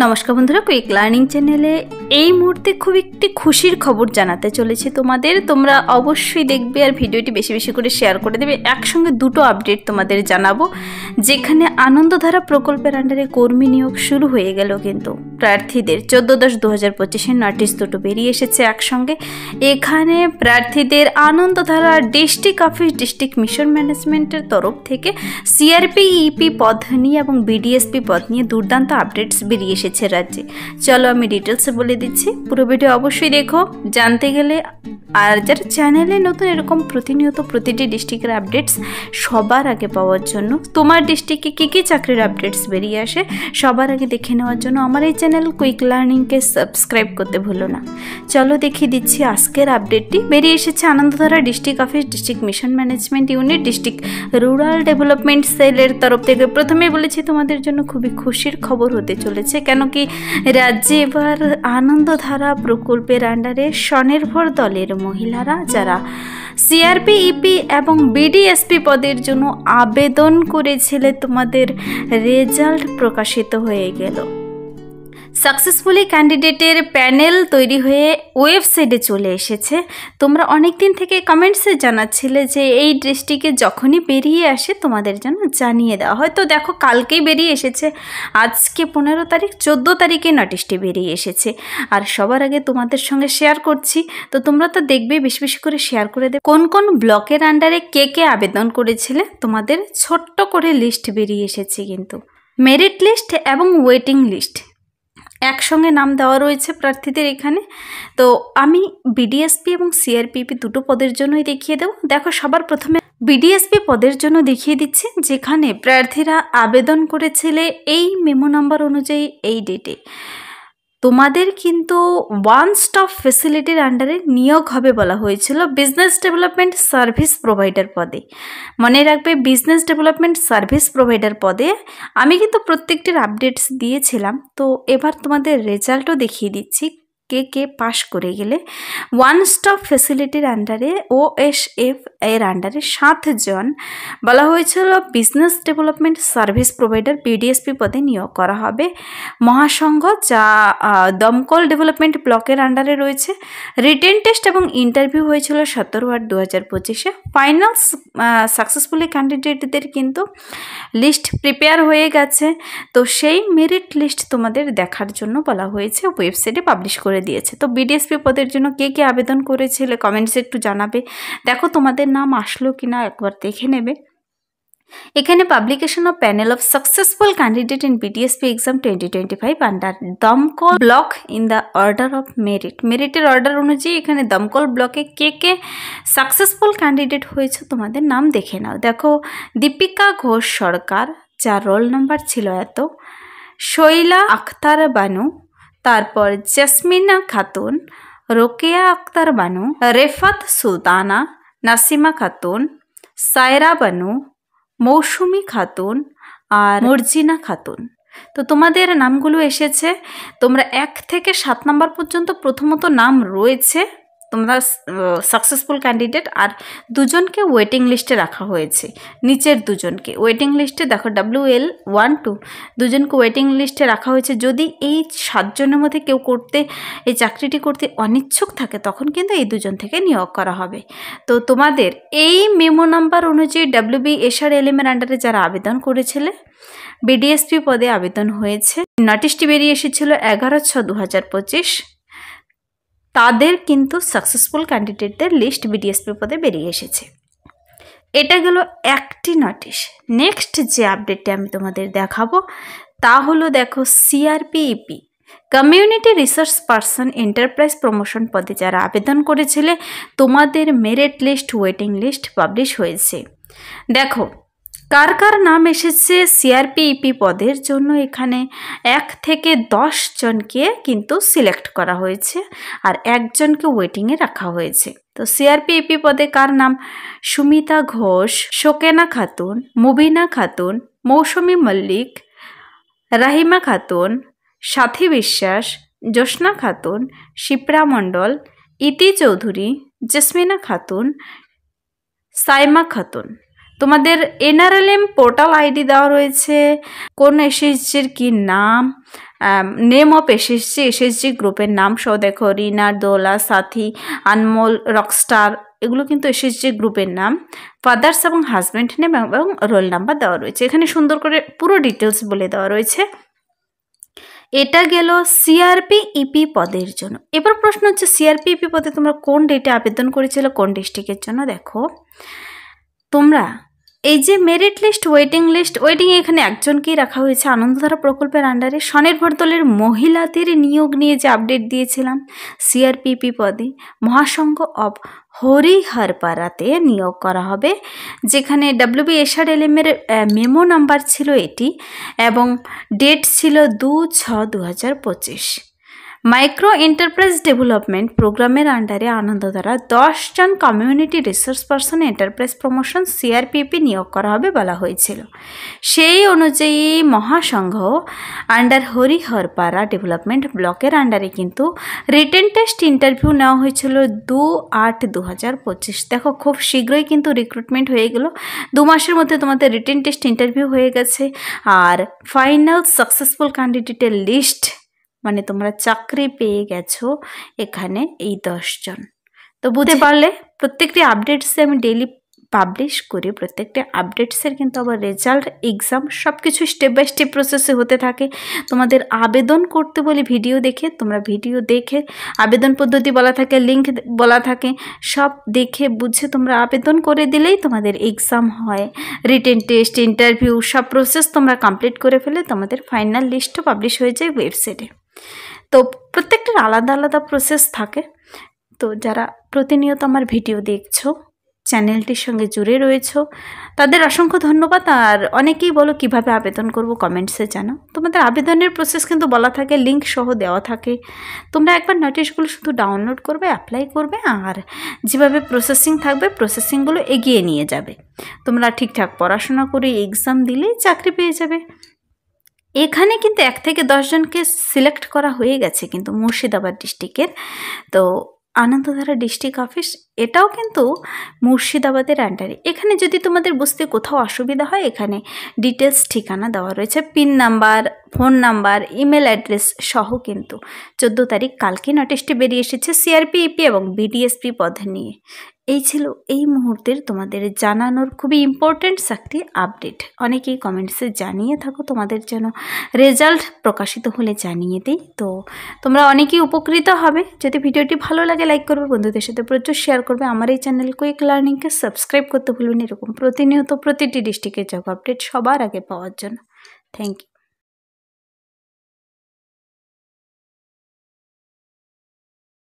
নমস্কার বন্ধুরা, quick learning চ্যানেলে এই মুহূর্তে খুব একটি খুশির খবর জানাতে চলেছি তোমাদের। তোমরা অবশ্যই দেখবে আর ভিডিওটি বেশি বেশি করে শেয়ার করে দেবে। একসঙ্গে দুটো আপডেট তোমাদের জানাবো, যেখানে আনন্দধারা প্রকল্পের আন্ডারে কর্মী নিয়োগ শুরু হয়ে গেল। কিন্তু প্রার্থীদের 14/10/2025 নোটিশ দুটো বেরিয়ে এসেছে একসঙ্গে। এখানে প্রার্থীদের Anandadhara district office district mission ম্যানেজমেন্টের তরফ থেকে সিআরপি ইপি পদ নিয়ে এবং বিডিএসপি পদ নিয়ে দুর্দান্ত আপডেটস বেরিয়ে এসেছে রাজ্যে। চলো আমি ডিটেলসে বলে দিচ্ছি, পুরো ভিডিও অবশ্যই দেখো জানতে গেলে। আর যারা চ্যানেলে নতুন এরকম প্রতিনিয়ত প্রতিটি ডিস্ট্রিক্টের আপডেটস সবার আগে পাওয়ার জন্য, তোমার ডিস্ট্রিক্টে কী কী চাকরির আপডেটস বেরিয়ে আসে সবার আগে দেখে নেওয়ার জন্য আমার এই চ্যানেল কুইক লার্নিংকে সাবস্ক্রাইব করতে ভুলো না। চলো দেখিয়ে দিচ্ছি আজকের আপডেটটি। বেরিয়ে এসেছে Anandadhara district office district mission management unit district rural development সেলের তরফ থেকে। প্রথমেই বলেছি তোমাদের জন্য খুবই খুশির খবর হতে চলেছে, কেন কি রাজ্যে এবার আনন্দধারা প্রকল্পের আন্ডারে স্বনির্ভর দলের মহিলারা যারা সিআরপি ইপি এবং বিডিএসপি পদের জন্য আবেদন করেছিলে, তোমাদের রেজাল্ট প্রকাশিত হয়ে গেল। সাকসেসফুলি ক্যান্ডিডেটের প্যানেল তৈরি হয়ে ওয়েবসাইটে চলে এসেছে। তোমরা অনেক দিন থেকে কমেন্টসে জানাচ্ছিলে যে এই ডিস্ট্রিক্টে যখনই বেরিয়ে আসে তোমাদের জন্য জানিয়ে দেওয়া হয়। তো দেখো, কালকেই বেরিয়ে এসেছে। আজকে 15 তারিখ, 14 তারিখে নোটিশটি বেরিয়ে এসেছে। আর সবার আগে তোমাদের সঙ্গে শেয়ার করছি, তো তোমরা তো দেখবে, বেশি বেশি করে শেয়ার করে দেবে। কোন কোন ব্লকের আন্ডারে কে কে আবেদন করেছিলে তোমাদের ছোট্ট করে লিস্ট বেরিয়ে এসেছে। কিন্তু মেরিট লিস্ট এবং ওয়েটিং লিস্ট একসঙ্গে নাম দেওয়া রয়েছে প্রার্থীদের এখানে। তো আমি বিডিএসপি এবং সিআরপিপি দুটো পদের জন্যই দেখিয়ে দেবো। দেখো, সবার প্রথমে বিডিএসপি পদের জন্য দেখিয়ে দিচ্ছি, যেখানে প্রার্থীরা আবেদন করেছিলে এই মেমো নাম্বার অনুযায়ী এই ডেটে। তোমাদের কিন্তু ওয়ান স্টপ ফেসিলিটির আন্ডারে নিয়োগ হবে বলা হয়েছিল বিজনেস ডেভেলপমেন্ট সার্ভিস প্রোভাইডার পদে। মনে রাখবে, বিজনেস ডেভেলপমেন্ট সার্ভিস প্রোভাইডার পদে আমি কিন্তু প্রত্যেকটির আপডেটস দিয়েছিলাম। তো এবার তোমাদের রেজাল্টও দেখিয়ে দিচ্ছি কে কে পাশ করে গেলে। ওয়ান স্টপ ফেসিলিটির আন্ডারে OSF এর আন্ডারে 7 জন বলা হয়েছিল বিজনেস ডেভেলপমেন্ট সার্ভিস প্রোভাইডার বিডিএসপি পদে নিয়োগ করা হবে। মহাসংঘ, যা দমকল ডেভেলপমেন্ট ব্লকের আন্ডারে রয়েছে। রিটেন টেস্ট এবং ইন্টারভিউ হয়েছিল 17/8/2025। ফাইনাল সাকসেসফুলি ক্যান্ডিডেটদের কিন্তু লিস্ট প্রিপেয়ার হয়ে গেছে। তো সেই মেরিট লিস্ট তোমাদের দেখার জন্য বলা হয়েছে, ওয়েবসাইটে পাবলিশ করে দিয়েছে। তো বিডিএসপি পদের জন্য কে কে আবেদন করেছিলে কমেন্টসে একটু জানাবে। দেখো তোমাদের নাম আসলো কিনা একবার দেখে নেবে। এখানে publication of panel of successful candidate in BDSP exam 2025 under Damkal block in the order of merit. মেরিটের অর্ডার অনুযায়ী এখানে দমকল ব্লকে কে কে সাকসেসফুল ক্যান্ডিডেট হয়েছে তোমাদের নাম দেখে নাও। দেখো, দীপিকা ঘোষ সরকার, যার রোল নাম্বার ছিল এত, শৈলা আখতার বানু, তারপর জেসমিনা খাতুন, রোকেয়া আক্তার বানু, রেফাত সুলতানা, নাসিমা খাতুন, সায়রা বানু, মৌসুমি খাতুন আর মর্জিনা খাতুন। তো তোমাদের নামগুলো এসেছে। তোমরা 1 থেকে 7 নম্বর পর্যন্ত প্রথমত নাম রয়েছে তোমরা সাকসেসফুল ক্যান্ডিডেট, আর 2 জনকে ওয়েটিং লিস্টে রাখা হয়েছে। নিচের 2 জনকে ওয়েটিং লিস্টে দেখো, WL1-2 2 জনকে ওয়েটিং লিস্টে রাখা হয়েছে। যদি এই 7 জনের মধ্যে কেউ এই চাকরিটি করতে অনিচ্ছুক থাকে, তখন কিন্তু এই 2 জন থেকে নিয়োগ করা হবে। তো তোমাদের এই মেমো নাম্বার অনুযায়ী WBSRLM এর আন্ডারে যারা আবেদন করেছিলে বিডিএসপি পদে আবেদন হয়েছে, নোটিশটি বেরিয়ে এসেছিল 11/6/2025। তাদের কিন্তু সাকসেসফুল ক্যান্ডিডেটদের লিস্ট বিডিএসপি পদে বেরিয়ে এসেছে। এটা গেল একটি নোটিশ। নেক্সট যে আপডেটটি আমি তোমাদের দেখাবো তা হলো, দেখো, CRPEP community research person enterprise promotion পদে যারা আবেদন করেছিলে, তোমাদের merit list waiting list publish হয়েছে। দেখো, কার কার নাম এসেছে সিআরপিইপি পদের জন্য। এখানে 1 থেকে 10 জনকে কিন্তু সিলেক্ট করা হয়েছে, আর 1 জনকে ওয়েটিংয়ে রাখা হয়েছে। তো সিআরপিইপি পদে কার নাম? সুমিতা ঘোষ, শোকেনা খাতুন, মুবিনা খাতুন, মৌসুমি মল্লিক, রাহিমা খাতুন, সাথী বিশ্বাস, জ্যোৎস্না খাতুন, শিপ্রা মণ্ডল, ইতি চৌধুরী, জেসমিনা খাতুন, সাইমা খাতুন। তোমাদের NRLM পোর্টাল আইডি দেওয়া রয়েছে, কোন এসএসজির কি নাম, নেম অফ এসএসজি গ্রুপের নাম সহ দেখো, রিনা, দোলা, সাথী, আনমোল, রকস্টার, এগুলো কিন্তু এসএসজি গ্রুপের নাম। ফাদার্স এবং হাজব্যান্ড নেম এবং রোল নাম্বার দেওয়া রয়েছে। এখানে সুন্দর করে পুরো ডিটেলস বলে দেওয়া রয়েছে। এটা গেল সিআরপিইপি পদের জন্য। এবার প্রশ্ন হচ্ছে সিআরপিইপি পদে তোমরা কোন ডেটে আবেদন করেছিলে, কোন ডিস্ট্রিক্টের জন্য। দেখো তোমরা এই যে মেরিট লিস্ট, ওয়েটিং এখানে একজনকেই রাখা হয়েছে। আনন্দধারা প্রকল্পের আন্ডারে স্বনির্ভর দলের মহিলাদের নিয়োগ নিয়ে যে আপডেট দিয়েছিলাম, সিআরপিইপি পদে মহাসংঘ অব হরিহরপাড়াতে নিয়োগ করা হবে, যেখানে WBSRLM এর মেমো নাম্বার ছিল এটি এবং ডেট ছিল 2/6/2025। মাইক্রো এন্টারপ্রাইজ ডেভেলপমেন্ট প্রোগ্রামের আন্ডারে আনন্দধারা 10 জন community resource person enterprise promotion CRPEP নিয়োগ করা হবে বলা হয়েছিল। সেই অনুযায়ী মহাসংঘ আন্ডার হরিহরপাড়া ডেভেলপমেন্ট ব্লকের আন্ডারে কিন্তু রিটেন টেস্ট ইন্টারভিউ নেওয়া হয়েছিল 2/8/2025। দেখো খুব শীঘ্রই কিন্তু রিক্রুটমেন্ট হয়ে গেল। 2 মাসের মধ্যে তোমাদের রিটেন টেস্ট ইন্টারভিউ হয়ে গেছে আর ফাইনাল সাকসেসফুল ক্যান্ডিডেটের লিস্ট, মানে তোমরা চাকরি পেয়ে গেছো এখানে এই 10 জন। তো বুঝতে পারলে প্রত্যেকটি আপডেটসে আমি ডেইলি পাবলিশ করি, প্রত্যেকটি আপডেটসের কিন্তু আবার রেজাল্ট, এক্সাম সব কিছু স্টেপ বাই স্টেপ প্রসেসে হতে থাকে। তোমাদের আবেদন করতে বলি ভিডিও দেখে, তোমরা ভিডিও দেখে আবেদন পদ্ধতি বলা থাকে, লিঙ্ক বলা থাকে, সব দেখে বুঝে তোমরা আবেদন করে দিলেই তোমাদের এক্সাম হয়, রিটেন টেস্ট, ইন্টারভিউ সব প্রসেস তোমরা কমপ্লিট করে ফেলে তোমাদের ফাইনাল লিস্টও পাবলিশ হয়ে যায় ওয়েবসাইটে। তো প্রত্যেকটার আলাদা আলাদা প্রসেস থাকে। তো যারা প্রতিনিয়ত আমার ভিডিও দেখছো, চ্যানেলটির সঙ্গে জুড়ে রয়েছো, তাদের অসংখ্য ধন্যবাদ। আর অনেকেই বলো কিভাবে আবেদন করব, কমেন্টসে জানাও। তোমাদের আবেদনের প্রসেস কিন্তু বলা থাকে, লিঙ্ক সহ দেওয়া থাকে। তোমরা একবার নোটিশগুলো শুধু ডাউনলোড করবে, অ্যাপ্লাই করবে, আর যেভাবে প্রসেসিং থাকবে প্রসেসিংগুলো এগিয়ে নিয়ে যাবে। তোমরা ঠিকঠাক পড়াশোনা করে এক্সাম দিলেই চাকরি পেয়ে যাবে। এখানে কিন্তু 1 থেকে 10 জনকে সিলেক্ট করা হয়ে গেছে কিন্তু মুর্শিদাবাদ ডিস্ট্রিক্টের। তো আনন্দধারা ডিস্ট্রিক্ট অফিস এটাও কিন্তু মুর্শিদাবাদের আন্ডারে। এখানে যদি তোমাদের বুঝতে কোথাও অসুবিধা হয়, এখানে ডিটেলস ঠিকানা দেওয়া রয়েছে, pin number, phone number, email address সহ। কিন্তু 14 তারিখ কালকে নোটিশটি বেরিয়ে এসেছে সিআরপিইপি এবং বিডিএসপি পদ নিয়ে। এই ছিল এই মুহূর্তের তোমাদের জানানোর খুবই ইম্পর্ট্যান্ট একটি আপডেট। অনেকেই কমেন্টসে জানিয়ে থাকো তোমাদের যেন রেজাল্ট প্রকাশিত হলে জানিয়ে দিই। তো তোমরা অনেকেই উপকৃত হবে। যদি ভিডিওটি ভালো লাগে লাইক করবে, বন্ধুদের সাথে প্রচুর শেয়ার করবে। আমার এই চ্যানেল কুইক লার্নিংকে সাবস্ক্রাইব করতে ভুলবেন এরকম প্রতিনিয়ত প্রতিটি ডিস্ট্রিক্টের জব আপডেট সবার আগে পাওয়ার জন্য। Thank you.